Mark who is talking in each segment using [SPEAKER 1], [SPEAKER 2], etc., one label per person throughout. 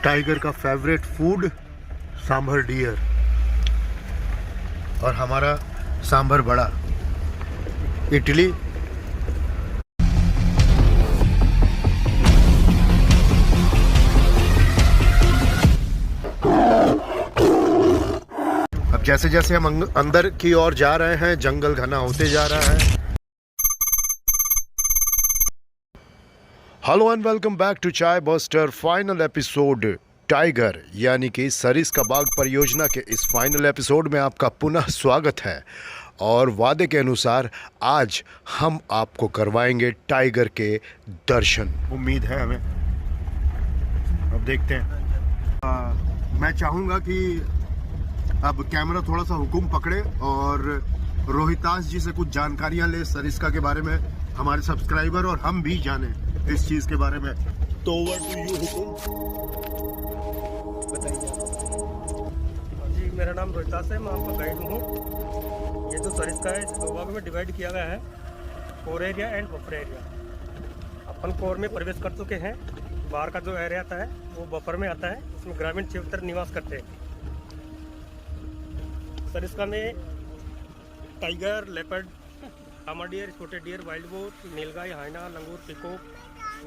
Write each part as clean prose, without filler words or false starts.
[SPEAKER 1] Tiger का favourite food sambar dear और हमारा सांभर बड़ा इडली। अब जैसे जैसे हम अंदर की ओर जा रहे हैं जंगल घना होते जा रहा है। Hello and welcome back to chai buster final episode tiger यानी कि सरिस्का बाग परियोजना के इस फाइनल एपिसोड में आपका पुनः स्वागत है। और वादे के अनुसार आज हम आपको करवाएंगे टाइगर के दर्शन। उम्मीद है हमें, अब देखते हैं। मैं चाहूँगा कि अब कैमरा थोड़ा सा हुकुम पकड़े और रोहितास जी से कुछ जानकारियाँ ले सरिस्का के बारे में, हमारे सब्सक्राइबर और हम भी जाने इस चीज़ के बारे में। तो ओवर टू यू हुकुम, बताइए।
[SPEAKER 2] जी, मेरा नाम रोहितास है, मैं आपका गाइड हूँ। ये जो सरिस्का है इस दो भागों में डिवाइड किया गया है, core area and buffer area. Upon core में प्रवेश कर चुके हैं। बाहर का जो एरिया आता है वो बफर में आता है, उसमें ग्रामीण क्षेत्र निवास करते हैं। सरिस्का में टाइगर, लेपर्ड, हामा deer, spotted deer, wild boar, nilgai, hyena, langur, peacock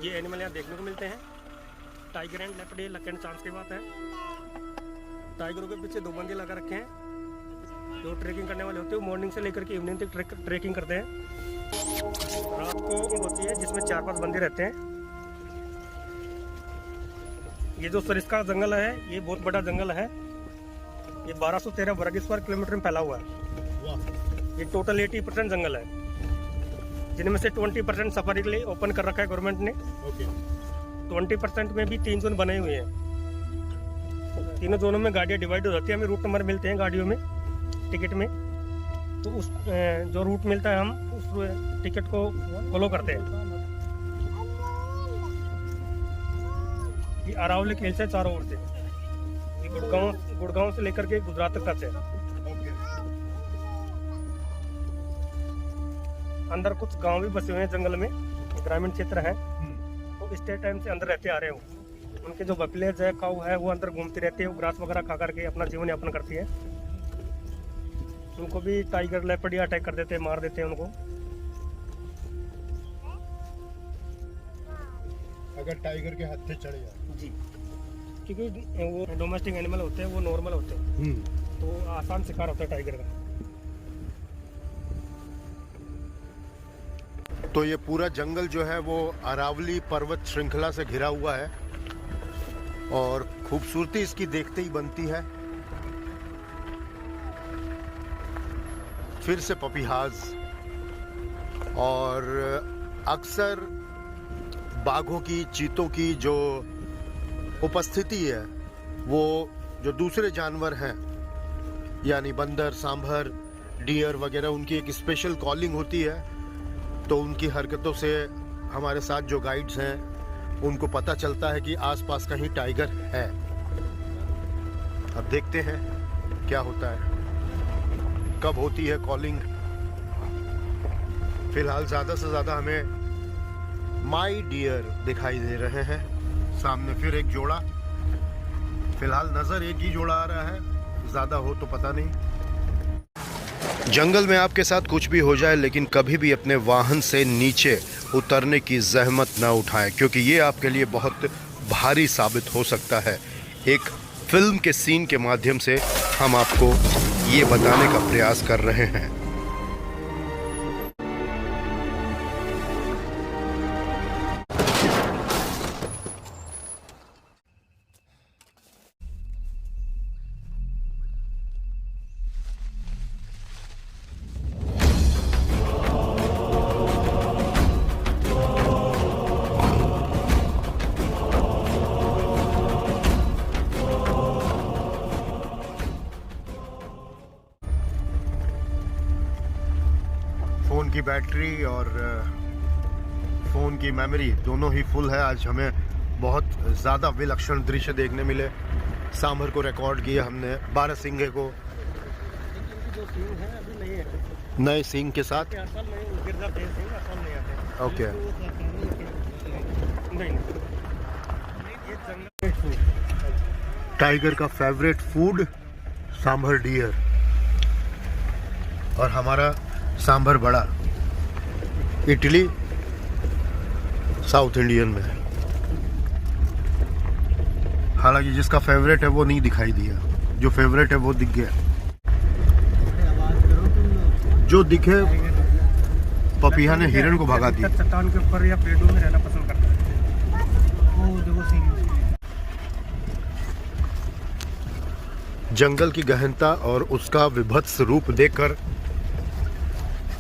[SPEAKER 2] ये एनिमल यहाँ देखने को मिलते हैं। टाइगर एंड लेपर्ड ये लक एंड चांस की बात है। टाइगरों के पीछे 2 बंदे लगा रखे हैं जो ट्रैकिंग करने वाले होते हैं। मॉर्निंग से लेकर के इवनिंग तक ट्रैकिंग करते हैं। रात को ऊँट होती है जिसमें 4-5 बंदे रहते हैं। ये जो सरिस्का जंगल है ये बहुत बड़ा जंगल है। ये 1213 वर्ग स्क्वायर किलोमीटर में फैला हुआ है। ये टोटल 80% जंगल है, जिनमें से 20% सफारी के लिए ओपन कर रखा है गवर्नमेंट ने। 20% में भी 3 जोन बने हुए हैं। तीनों जोनों में गाड़ियाँ डिवाइड हो जाती है। हमें रूट नंबर मिलते हैं गाड़ियों में, टिकट में। तो उस जो रूट मिलता है हम उस टिकट को फॉलो करते हैं। ये अरावली खेल से चारों ओर से, ये गुड़गांव से लेकर के गुजरात तक टच है। अंदर कुछ गांव भी बसे हुए हैं जंगल में, ग्रामीण क्षेत्र है। तो स्टे टाइम से अंदर रहते आ रहे हो। उनके जो बफेलोज है, काऊ है, वो अंदर घूमती रहती है। वो ग्रास वगैरह खा करके अपना जीवन यापन करती है। उनको भी टाइगर, लेपर्ड अटैक कर देते हैं, मार देते हैं उनको।
[SPEAKER 1] अगर टाइगर के हत्थे चढ़ जाए
[SPEAKER 2] जी, क्योंकि वो डोमेस्टिक एनिमल होते हैं, वो नॉर्मल होते हैं, तो आसान शिकार होता है टाइगर का।
[SPEAKER 1] तो ये पूरा जंगल जो है वो अरावली पर्वत श्रृंखला से घिरा हुआ है और खूबसूरती इसकी देखते ही बनती है। फिर से पपीहाज, और अक्सर बाघों की, चीतों की जो उपस्थिति है वो जो दूसरे जानवर हैं यानी बंदर, सांभर, डियर वगैरह, उनकी एक स्पेशल कॉलिंग होती है। तो उनकी हरकतों से हमारे साथ जो गाइड्स हैं उनको पता चलता है कि आसपास कहीं टाइगर है। अब देखते हैं क्या होता है, कब होती है कॉलिंग। फिलहाल ज़्यादा से ज़्यादा हमें माई डियर दिखाई दे रहे हैं। सामने फिर एक जोड़ा, फिलहाल नज़र एक ही जोड़ा आ रहा है, ज़्यादा हो तो पता नहीं। जंगल में आपके साथ कुछ भी हो जाए लेकिन कभी भी अपने वाहन से नीचे उतरने की जहमत ना उठाएं, क्योंकि ये आपके लिए बहुत भारी साबित हो सकता है। एक फिल्म के सीन के माध्यम से हम आपको ये बताने का प्रयास कर रहे हैं। फ़ोन की बैटरी और फ़ोन की मेमोरी दोनों ही फुल है। आज हमें बहुत ज़्यादा विलक्षण दृश्य देखने मिले। सांभर को रिकॉर्ड किया हमने, बारहसिंगे को
[SPEAKER 2] जो सींग है अभी नहीं है,
[SPEAKER 1] नए सींग के साथ। ओके,
[SPEAKER 2] नहीं, ये जंगल
[SPEAKER 1] टाइगर का फेवरेट फूड सांभर डियर और हमारा सांभर बड़ा इडली साउथ इंडियन में। हालांकि जिसका फेवरेट है वो नहीं दिखाई दिया, जो फेवरेट है वो दिख गया। जो दिखे पपिया ने हिरण को भगा दिया।
[SPEAKER 2] चट्टान के ऊपर या पेड़ों में रहना पसंद करता है। वो देखो सीन।
[SPEAKER 1] जंगल की गहनता और उसका विभत्स रूप देखकर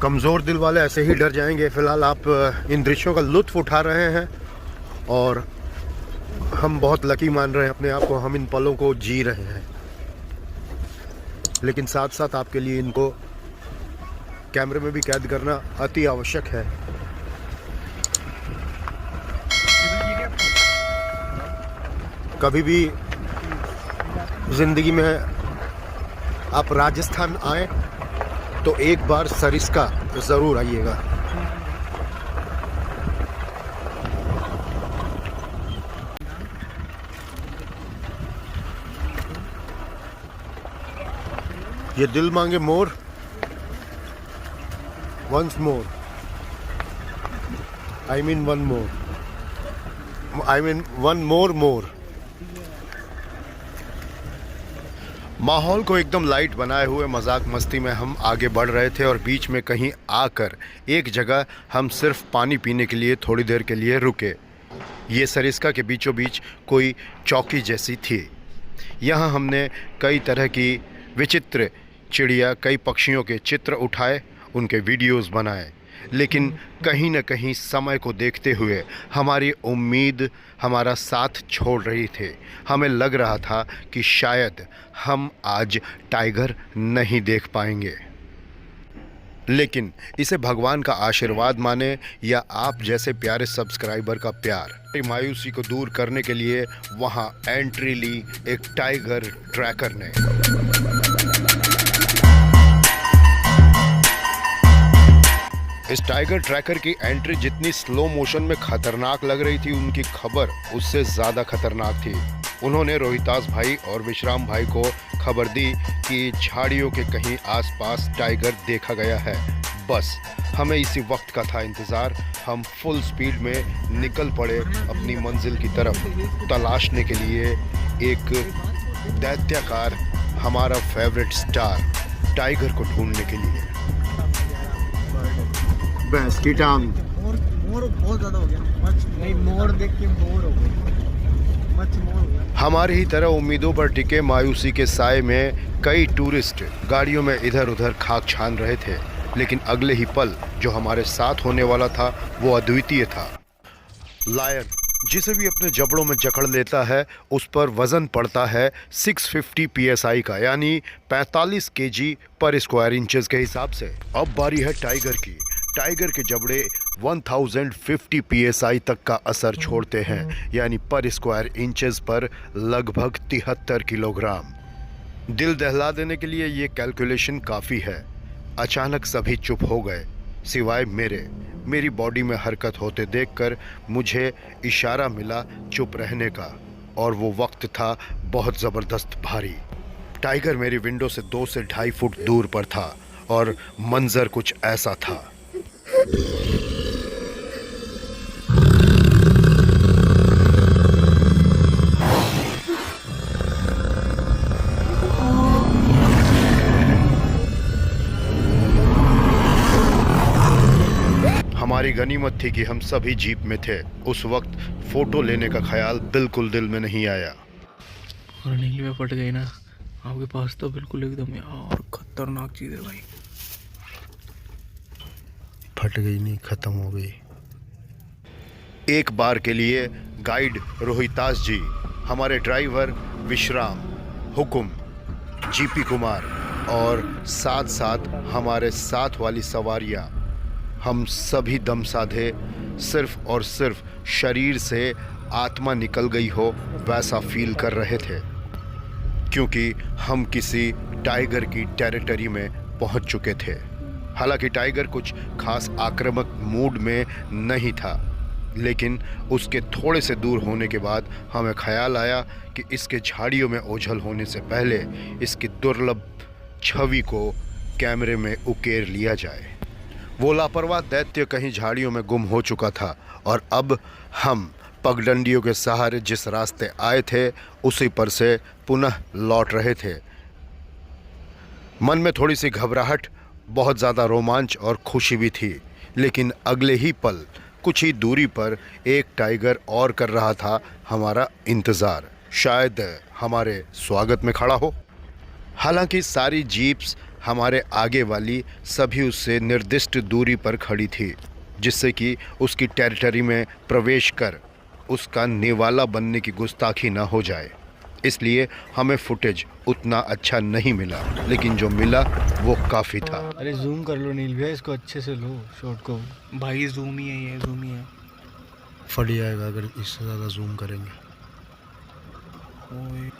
[SPEAKER 1] कमज़ोर दिल वाले ऐसे ही डर जाएंगे। फिलहाल आप इन दृश्यों का लुत्फ उठा रहे हैं और हम बहुत लकी मान रहे हैं अपने आप को, हम इन पलों को जी रहे हैं। लेकिन साथ साथ आपके लिए इनको कैमरे में भी कैद करना अति आवश्यक है। कभी भी जिंदगी में आप राजस्थान आए तो एक बार सरिस्का जरूर आइएगा। ये दिल मांगे more once more, I mean one more, I mean one more more. माहौल को एकदम लाइट बनाए हुए मजाक मस्ती में हम आगे बढ़ रहे थे और बीच में कहीं आकर एक जगह हम सिर्फ पानी पीने के लिए थोड़ी देर के लिए रुके। ये सरिस्का के बीचों बीच कोई चौकी जैसी थी। यहाँ हमने कई तरह की विचित्र चिड़िया, कई पक्षियों के चित्र उठाए, उनके वीडियोस बनाए। लेकिन कहीं न कहीं समय को देखते हुए हमारी उम्मीद हमारा साथ छोड़ रही थी। हमें लग रहा था कि शायद हम आज टाइगर नहीं देख पाएंगे। लेकिन इसे भगवान का आशीर्वाद माने या आप जैसे प्यारे सब्सक्राइबर का प्यार, मायूसी को दूर करने के लिए वहाँ एंट्री ली एक टाइगर ट्रैकर ने। इस टाइगर ट्रैकर की एंट्री जितनी स्लो मोशन में खतरनाक लग रही थी, उनकी खबर उससे ज़्यादा खतरनाक थी। उन्होंने रोहितास भाई और विश्राम भाई को खबर दी कि झाड़ियों के कहीं आसपास टाइगर देखा गया है। बस हमें इसी वक्त का था इंतज़ार। हम फुल स्पीड में निकल पड़े अपनी मंजिल की तरफ, तलाशने के लिए एक दैत्याकार हमारा फेवरेट स्टार टाइगर को ढूंढने के लिए। भैंस की टांग
[SPEAKER 3] मोर बहुत ज्यादा हो गया। नहीं, मोर देख के बोर हो गए। मोर हो गया।
[SPEAKER 1] हमारी ही तरह उम्मीदों पर टिके मायूसी के साए में कई टूरिस्ट गाड़ियों में इधर उधर खाक छान रहे थे। लेकिन अगले ही पल जो हमारे साथ होने वाला था वो अद्वितीय था। लायन जिसे भी अपने जबड़ों में जकड़ लेता है, उस पर वजन पड़ता है 650 psi का, यानी 45 kg पर स्क्वायर इंचेस के हिसाब से। अब बारी है टाइगर की। टाइगर के जबड़े 1050 psi तक का असर छोड़ते हैं, यानी पर स्क्वायर इंचेस पर लगभग 73 किलोग्राम। दिल दहला देने के लिए ये कैलकुलेशन काफ़ी है। अचानक सभी चुप हो गए सिवाय मेरी बॉडी में हरकत होते देखकर मुझे इशारा मिला चुप रहने का, और वो वक्त था बहुत ज़बरदस्त भारी। टाइगर मेरी विंडो से 2 से 2.5 फुट दूर पर था और मंजर कुछ ऐसा था। हमारी गनीमत थी कि हम सभी जीप में थे। उस वक्त फोटो लेने का ख्याल बिल्कुल दिल में नहीं आया।
[SPEAKER 3] और नीली में फट गई ना आपके पास तो बिल्कुल एकदम यार खतरनाक चीज़ है भाई।
[SPEAKER 1] फट गई नहीं, खत्म हो गई। एक बार के लिए गाइड रोहितास जी, हमारे ड्राइवर विश्राम, हुकुम, जीपी कुमार और साथ साथ हमारे साथ वाली सवारियां, हम सभी दम साधे सिर्फ और सिर्फ शरीर से आत्मा निकल गई हो वैसा फील कर रहे थे, क्योंकि हम किसी टाइगर की टेरिटरी में पहुंच चुके थे। हालांकि टाइगर कुछ खास आक्रामक मूड में नहीं था। लेकिन उसके थोड़े से दूर होने के बाद हमें ख्याल आया कि इसके झाड़ियों में ओझल होने से पहले इसकी दुर्लभ छवि को कैमरे में उकेर लिया जाए। वो लापरवाह दैत्य कहीं झाड़ियों में गुम हो चुका था और अब हम पगडंडियों के सहारे जिस रास्ते आए थे उसी पर से पुनः लौट रहे थे। मन में थोड़ी सी घबराहट, बहुत ज़्यादा रोमांच और खुशी भी थी, लेकिन अगले ही पल कुछ ही दूरी पर एक टाइगर और कर रहा था हमारा इंतज़ार, शायद हमारे स्वागत में खड़ा हो। हालांकि सारी जीप्स हमारे आगे वाली सभी उससे निर्दिष्ट दूरी पर खड़ी थी, जिससे कि उसकी टेरिटरी में प्रवेश कर उसका निवाला बनने की गुस्ताखी न हो जाए। इसलिए हमें फुटेज उतना अच्छा नहीं मिला, लेकिन जो मिला वो काफ़ी था।
[SPEAKER 3] अरे जूम कर लो नील भैया, इसको अच्छे से लो शॉट को।
[SPEAKER 4] भाई जूम ही है, ये जूम ही है।
[SPEAKER 1] फट जाएगा अगर इससे ज़्यादा जूम करेंगे।
[SPEAKER 4] ओए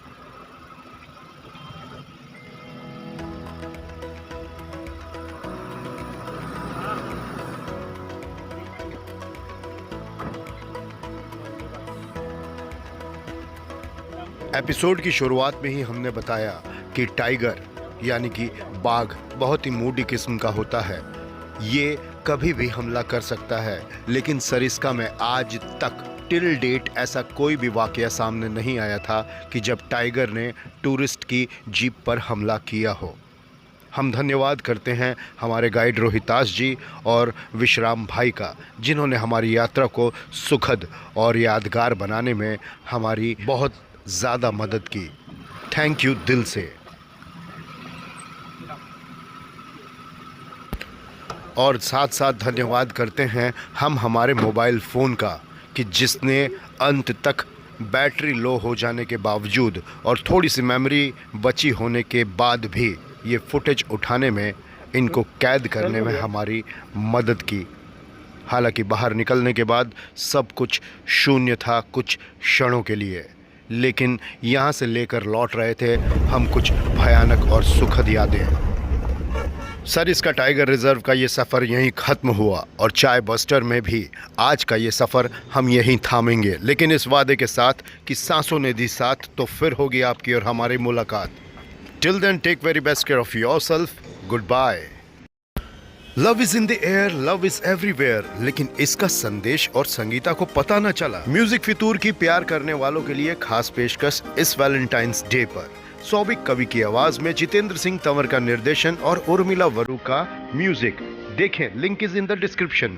[SPEAKER 1] एपिसोड की शुरुआत में ही हमने बताया कि टाइगर यानी कि बाघ बहुत ही मूडी किस्म का होता है। ये कभी भी हमला कर सकता है, लेकिन सरिस्का में आज तक टिल डेट ऐसा कोई भी वाकया सामने नहीं आया था कि जब टाइगर ने टूरिस्ट की जीप पर हमला किया हो। हम धन्यवाद करते हैं हमारे गाइड रोहिताश जी और विश्राम भाई का, जिन्होंने हमारी यात्रा को सुखद और यादगार बनाने में हमारी बहुत ज़्यादा मदद की। थैंक यू दिल से। और साथ साथ धन्यवाद करते हैं हम हमारे मोबाइल फ़ोन का कि जिसने अंत तक बैटरी लो हो जाने के बावजूद और थोड़ी सी मेमोरी बची होने के बाद भी ये फुटेज उठाने में, इनको कैद करने में हमारी मदद की। हालांकि बाहर निकलने के बाद सब कुछ शून्य था कुछ क्षणों के लिए, लेकिन यहाँ से लेकर लौट रहे थे हम कुछ भयानक और सुखद यादें। सरिस्का टाइगर रिजर्व का ये सफ़र यहीं ख़त्म हुआ और चाय बस्टर में भी आज का ये सफ़र हम यहीं थामेंगे, लेकिन इस वादे के साथ कि सांसों ने दी साथ तो फिर होगी आपकी और हमारी मुलाकात। Till then take very best care of yourself. Goodbye. Love is in the air, love is everywhere, लेकिन इसका संदेश और संगीता को पता न चला। म्यूजिक फितूर की प्यार करने वालों के लिए खास पेशकश इस वैलेंटाइंस डे पर। सौबिक कवि की आवाज में जितेंद्र सिंह तंवर का निर्देशन और उर्मिला वरू का म्यूजिक। देखें, link is in the description.